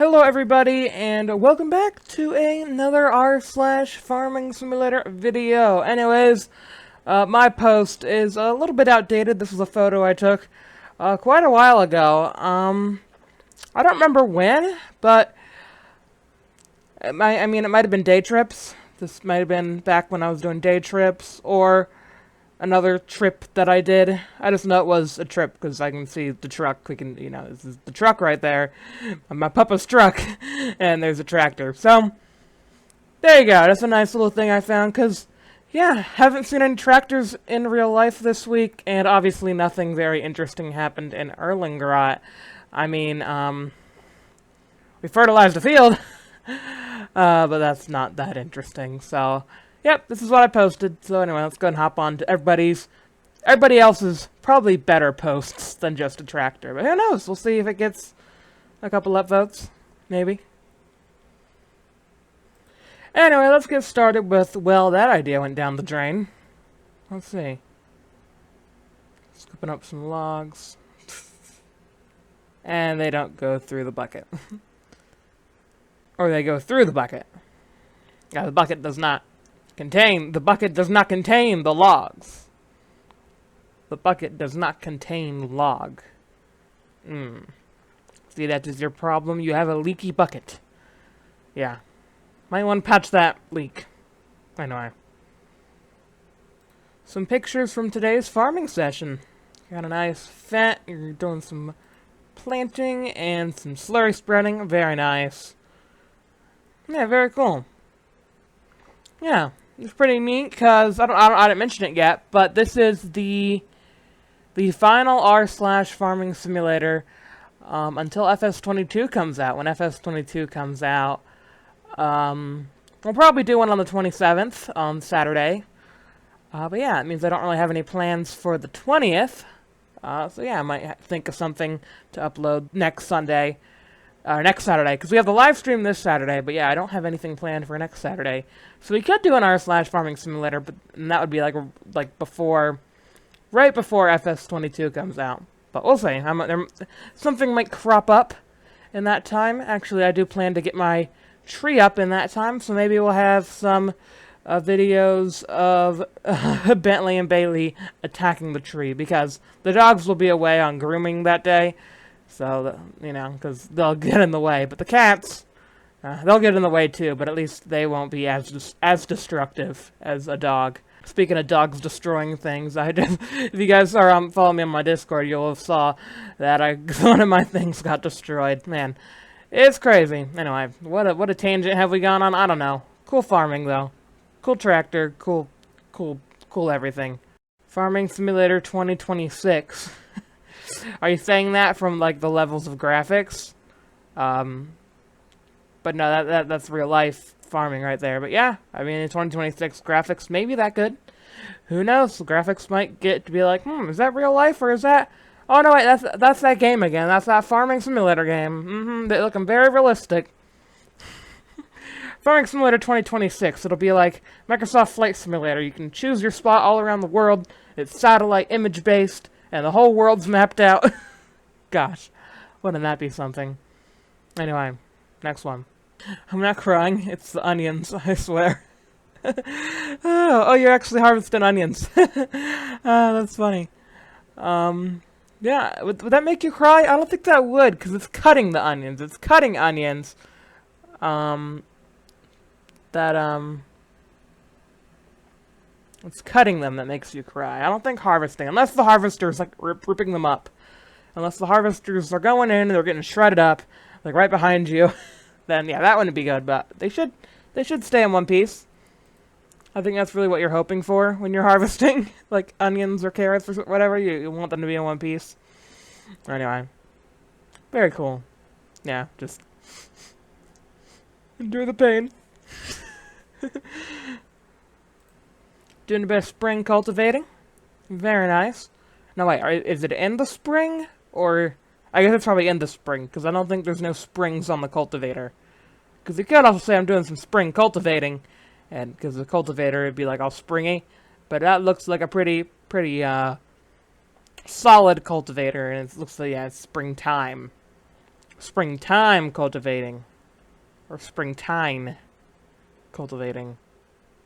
Hello everybody, and welcome back to another r/farming simulator video. Anyways, my post is a little bit outdated. This was a photo I took quite a while ago. I don't remember when, but it might have been day trips. This might have been back when I was doing day trips, or another trip that I did. I just know it was a trip because I can see the truck. This is the truck right there. My papa's truck. And there's a tractor. So, there you go. That's a nice little thing I found because, yeah, haven't seen any tractors in real life this week. And obviously nothing very interesting happened in Erlengrat. We fertilized a field. But that's not that interesting. So, yep, this is what I posted. So anyway, let's go and hop on to everybody else's probably better posts than just a tractor. But who knows? We'll see if it gets a couple upvotes. Maybe. Anyway, let's get started with, well, that idea went down the drain. Let's see. Scooping up some logs. And they don't go through the bucket. Or they go through the bucket. Yeah, the bucket does not contain the logs. The bucket does not contain log. See, that is your problem. You have a leaky bucket. Yeah. Might want to patch that leak. Anyway. Some pictures from today's farming session. Got a nice fat. You're doing some planting and some slurry spreading. Very nice. Yeah, very cool. Yeah. It's pretty neat because I didn't mention it yet, but this is the final r/farming simulator until FS22 comes out. When FS22 comes out, we'll probably do one on the 27th on Saturday. But yeah, it means I don't really have any plans for the 20th. So yeah, I might think of something to upload next Sunday. Next Saturday, because we have the live stream this Saturday, but yeah, I don't have anything planned for next Saturday. So we could do an r/farming simulator, but that would be like right before FS22 comes out. But we'll see. Something might crop up in that time. Actually, I do plan to get my tree up in that time, so maybe we'll have some videos of Bentley and Bailey attacking the tree, because the dogs will be away on grooming that day. So, because they'll get in the way. But the cats, they'll get in the way too, but at least they won't be as destructive as a dog. Speaking of dogs destroying things, if you guys are following me on my Discord, you'll have saw that one of my things got destroyed. Man, it's crazy. Anyway, what a tangent have we gone on? I don't know. Cool farming, though. Cool tractor, cool everything. Farming Simulator 2026. Are you saying that from, like, the levels of graphics? But no, that's real life farming right there. But yeah, in 2026, graphics may be that good. Who knows? The graphics might get to be like, is that real life, or is that... Oh, no, wait, that's that game again. That's that Farming Simulator game. They're looking very realistic. Farming Simulator 2026. It'll be like Microsoft Flight Simulator. You can choose your spot all around the world. It's satellite image-based. And the whole world's mapped out. Gosh, wouldn't that be something? Anyway, next one. I'm not crying. It's the onions, I swear. Oh, you're actually harvesting onions. That's funny. Yeah, would that make you cry? I don't think that would, because it's cutting the onions. It's cutting onions. It's cutting them that makes you cry. I don't think harvesting, unless the harvester's like ripping them up. Unless the harvesters are going in and they're getting shredded up, like right behind you, then yeah, that wouldn't be good. But they should stay in one piece. I think that's really what you're hoping for when you're harvesting, like onions or carrots or whatever. You want them to be in one piece. Anyway, very cool. Yeah, just endure the pain. Doing a bit of spring cultivating. Very nice. No, wait, is it in the spring? Or, I guess it's probably in the spring, because I don't think there's no springs on the cultivator. Because you could also say I'm doing some spring cultivating, and because the cultivator would be like all springy. But that looks like a pretty solid cultivator, and it looks like, yeah, it's springtime. springtime cultivating. Or springtime cultivating.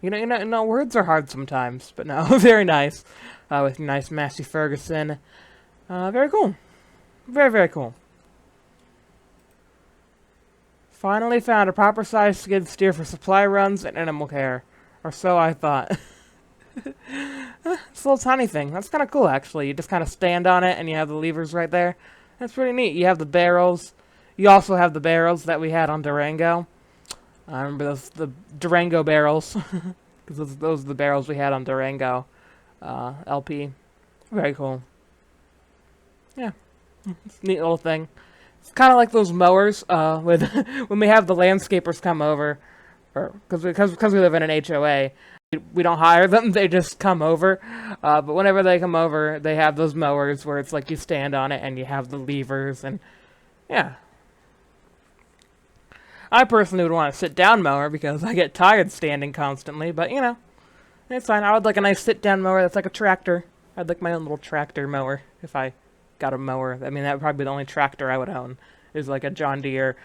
Words are hard sometimes, but no, very nice. With nice Massey Ferguson. Very cool. Very, very cool. Finally found a proper sized skid steer for supply runs and animal care. Or so I thought. It's a little tiny thing. That's kind of cool, actually. You just kind of stand on it and you have the levers right there. That's pretty neat. You have the barrels. You also have the barrels that we had on Durango. I remember those, the Durango barrels. Because those are the barrels we had on Durango LP. Very cool. Yeah. It's a neat little thing. It's kind of like those mowers with when we have the landscapers come over, or because we live in an HOA, we don't hire them; they just come over. But whenever they come over, they have those mowers where it's like you stand on it and you have the levers, and yeah. I personally would want a sit-down mower because I get tired standing constantly. But you know, it's fine. I would like a nice sit-down mower that's like a tractor. I'd like my own little tractor mower if I got a mower. I mean, that would probably be the only tractor I would own, is like a John Deere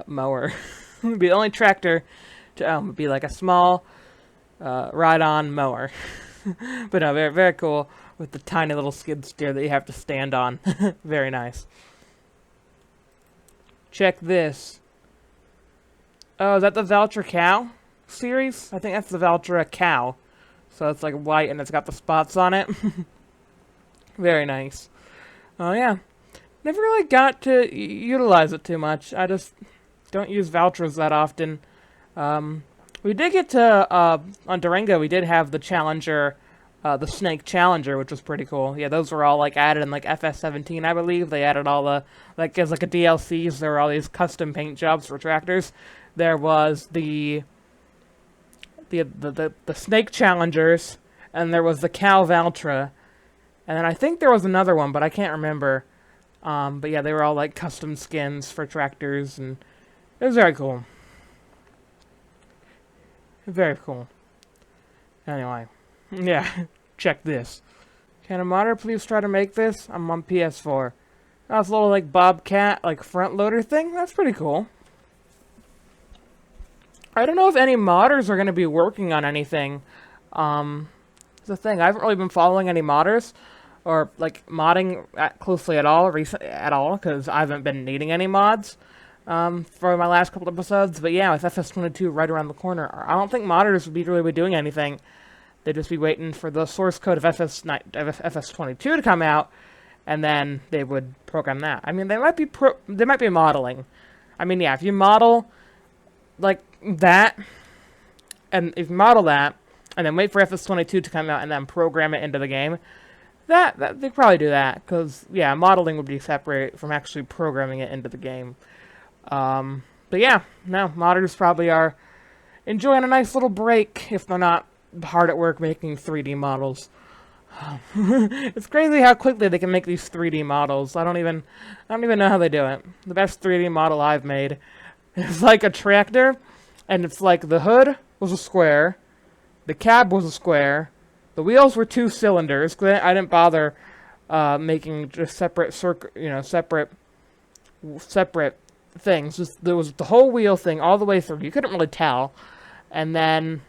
mower. It would be the only tractor to own. It would be like a small ride-on mower. But no, very, very cool with the tiny little skid steer that you have to stand on. Very nice. Check this. Oh, is that the Valtra cow series? I think that's the Valtra cow. So it's like white and it's got the spots on it. Very nice. Oh yeah, never really got to utilize it too much. I just don't use Valtras that often. We did get to, on Durango, we did have the Challenger, the Snake Challenger, which was pretty cool. Yeah, those were all, like, added in, like, FS19, I believe. They added all the, like, as, like, a DLCs, there were all these custom paint jobs for tractors. There was the Snake Challengers, and there was the Cow Valtra. And then I think there was another one, but I can't remember. But yeah, they were all like custom skins for tractors, and it was very cool. Very cool. Anyway, yeah, check this. Can a modder please try to make this? I'm on PS4. That's a little like Bobcat, like front loader thing. That's pretty cool. I don't know if any modders are going to be working on anything. It's the thing. I haven't really been following any modders or like modding closely at all because I haven't been needing any mods for my last couple episodes. But yeah, with FS22 right around the corner, I don't think modders would be really doing anything. They'd just be waiting for the source code of FS22 to come out, and then they would program that. I mean, they might be modeling. I mean, yeah, if you model like that, and if you model that, and then wait for FS22 to come out and then program it into the game, that they'd probably do that, because, yeah, modeling would be separate from actually programming it into the game. But yeah, no, modders probably are enjoying a nice little break if they're not hard at work making 3D models. It's crazy how quickly they can make these 3D models. I don't even know how they do it. The best 3D model I've made is like a tractor, and it's like the hood was a square, the cab was a square, the wheels were 2 cylinders, because I didn't bother making just separate separate things. Just, there was the whole wheel thing all the way through. You couldn't really tell. And then,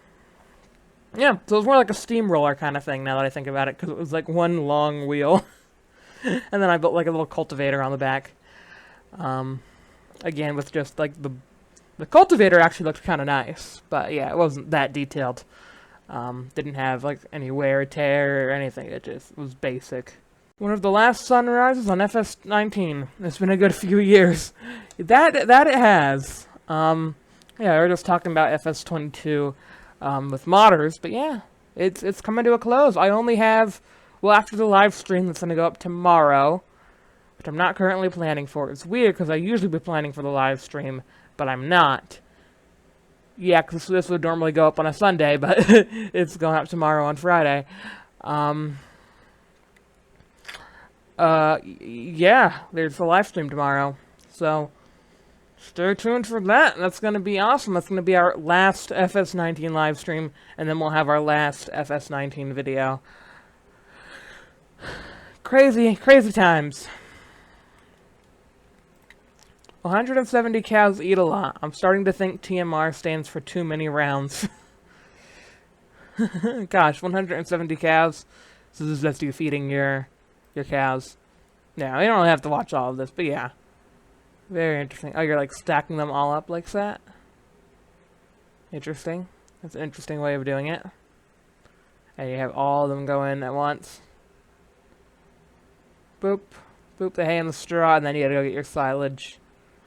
yeah, so it was more like a steamroller kind of thing now that I think about it, because it was like one long wheel. And then I built like a little cultivator on the back. Again, with just like the cultivator actually looked kind of nice, but yeah, it wasn't that detailed. Didn't have like any wear or tear or anything. It just was basic. One of the last sunrises on FS19. It's been a good few years. That it has. Yeah, we were just talking about FS22 with modders, but yeah, it's coming to a close. I only have, well, after the live stream that's going to go up tomorrow, which I'm not currently planning for. It's weird because I usually be planning for the live stream, but I'm not. Yeah, because this would normally go up on a Sunday, but it's going up tomorrow on Friday. Yeah, there's a live stream tomorrow, so stay tuned for that. That's going to be awesome. That's going to be our last FS19 live stream, and then we'll have our last FS19 video. Crazy, crazy times. 170 cows eat a lot. I'm starting to think TMR stands for too many rounds. Gosh, 170 cows. So this is just you feeding your cows. Now, you don't really have to watch all of this, but yeah. Very interesting. Oh, you're like stacking them all up like that? Interesting. That's an interesting way of doing it. And you have all of them go in at once. Boop. Boop the hay and the straw, and then you gotta go get your silage.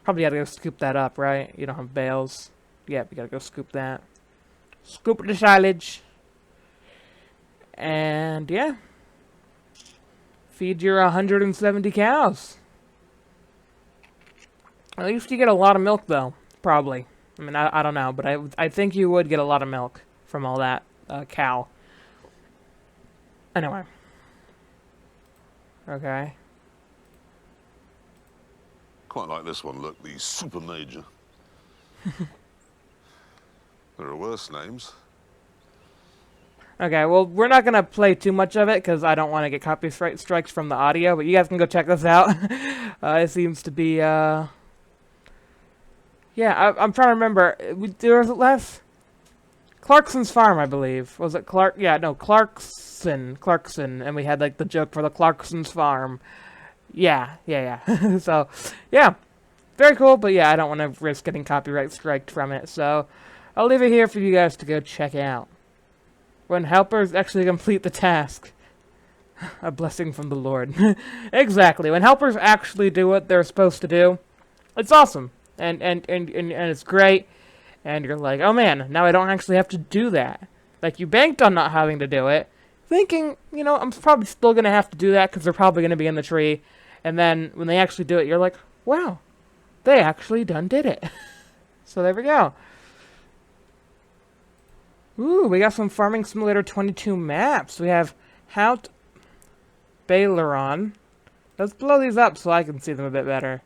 Probably gotta go scoop that up, right? You don't have bales. Yep, you gotta go scoop that. Scoop the silage. And yeah. Feed your 170 cows. At least you get a lot of milk, though. Probably. I mean, I don't know, but I think you would get a lot of milk from all that cow. Anyway. Okay. Quite like this one, look, the Super Major. There are worse names. Okay, well, we're not going to play too much of it, because I don't want to get copyright strikes from the audio, but you guys can go check this out. It seems to be, yeah, I'm trying to remember. There was last... Clarkson's Farm, I believe. Was it Clark? Yeah, no, Clarkson, and we had, like, the joke for the Clarkson's Farm. Yeah. So, yeah, very cool, but yeah, I don't want to risk getting copyright striked from it, so I'll leave it here for you guys to go check out. When helpers actually complete the task. A blessing from the Lord. Exactly. When helpers actually do what they're supposed to do, it's awesome. And it's great. And you're like, oh man, now I don't actually have to do that. Like, you banked on not having to do it, thinking, you know, I'm probably still going to have to do that because they're probably going to be in the tree. And then when they actually do it, you're like, wow, they actually done did it. So there we go. Ooh, we got some Farming Simulator 22 maps. We have Baileron. Let's blow these up so I can see them a bit better.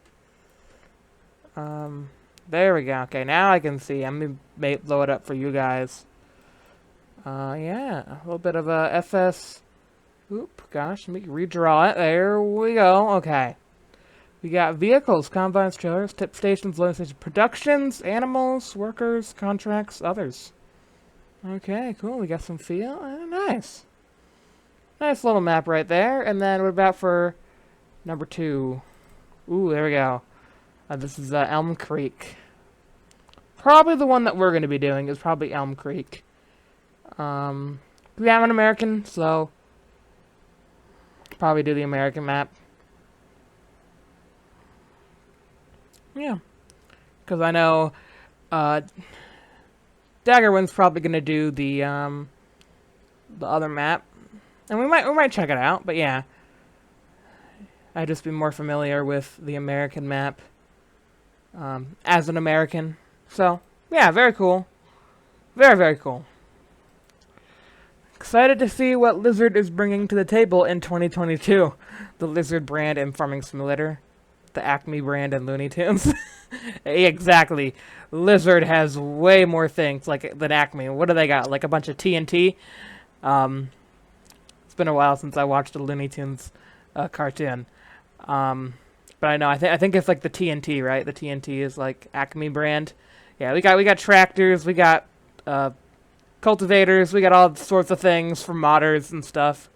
There we go. Okay, now I can see. I'm going to blow it up for you guys. Yeah, a little bit of a FS... Oop, gosh, let me redraw it. There we go. Okay. We got vehicles, combines, trailers, tip stations, loading stations, productions, animals, workers, contracts, others. Okay, cool. We got some feel. Nice. Nice little map right there. And then what about for number 2? Ooh, there we go. This is Elm Creek. Probably the one that we're going to be doing is probably Elm Creek. I'm an American, so probably do the American map. Yeah. Because I know Daggerwind's probably going to do the other map. And we might check it out, but yeah. I'd just be more familiar with the American map as an American. So, yeah, very cool. Very, very cool. Excited to see what Lizard is bringing to the table in 2022. The Lizard brand in Farming Simulator. The Acme brand in Looney Tunes. Exactly. Lizard has way more things than Acme. What do they got? Like a bunch of TNT? It's been a while since I watched a Looney Tunes cartoon. But I know, I think it's like the TNT, right? The TNT is like Acme brand. Yeah, we got tractors, we got cultivators, we got all sorts of things for modders and stuff.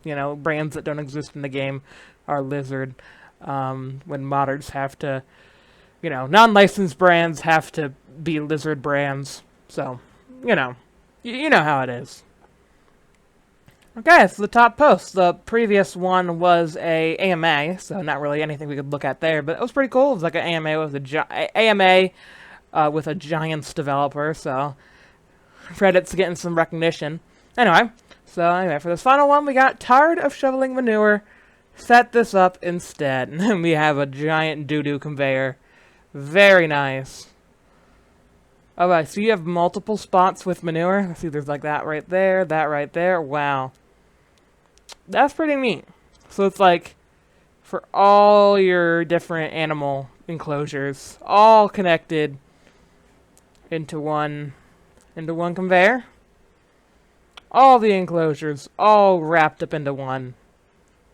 You know, brands that don't exist in the game are Lizard. When modders have to, you know, non-licensed brands have to be Lizard brands. So, you know, you know how it is. Okay, so the top post. The previous one was a AMA, so not really anything we could look at there, but it was pretty cool. It was like an AMA with a Giants developer, so Reddit's getting some recognition. Anyway, for this final one, we got tired of shoveling manure. Set this up instead. And we have a giant doo-doo conveyor. Very nice. Alright, so you have multiple spots with manure. Let's see, there's like that right there. Wow. That's pretty neat. So it's like for all your different animal enclosures, all connected into one conveyor. All the enclosures, all wrapped up into one.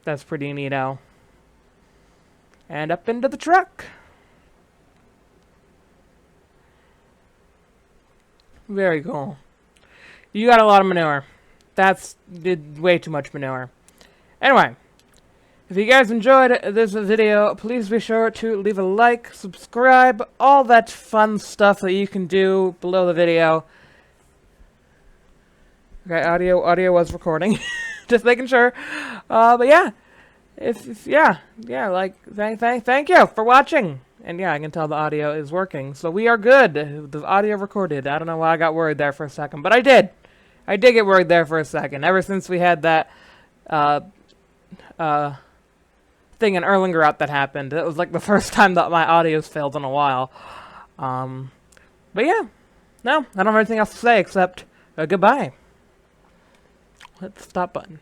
That's pretty neato. And up into the truck. Very cool. You got a lot of manure. That's way too much manure. Anyway, if you guys enjoyed this video, please be sure to leave a like, subscribe, all that fun stuff that you can do below the video. Okay, audio was recording. Just making sure. But yeah, thank you for watching. And yeah, I can tell the audio is working, so we are good. The audio recorded. I don't know why I got worried there for a second, but I did. I did get worried there for a second. Ever since we had that thing in Erlengrat that happened, it was like the first time that my audio's failed in a while. But yeah, no, I don't have anything else to say except goodbye. Hit the stop button.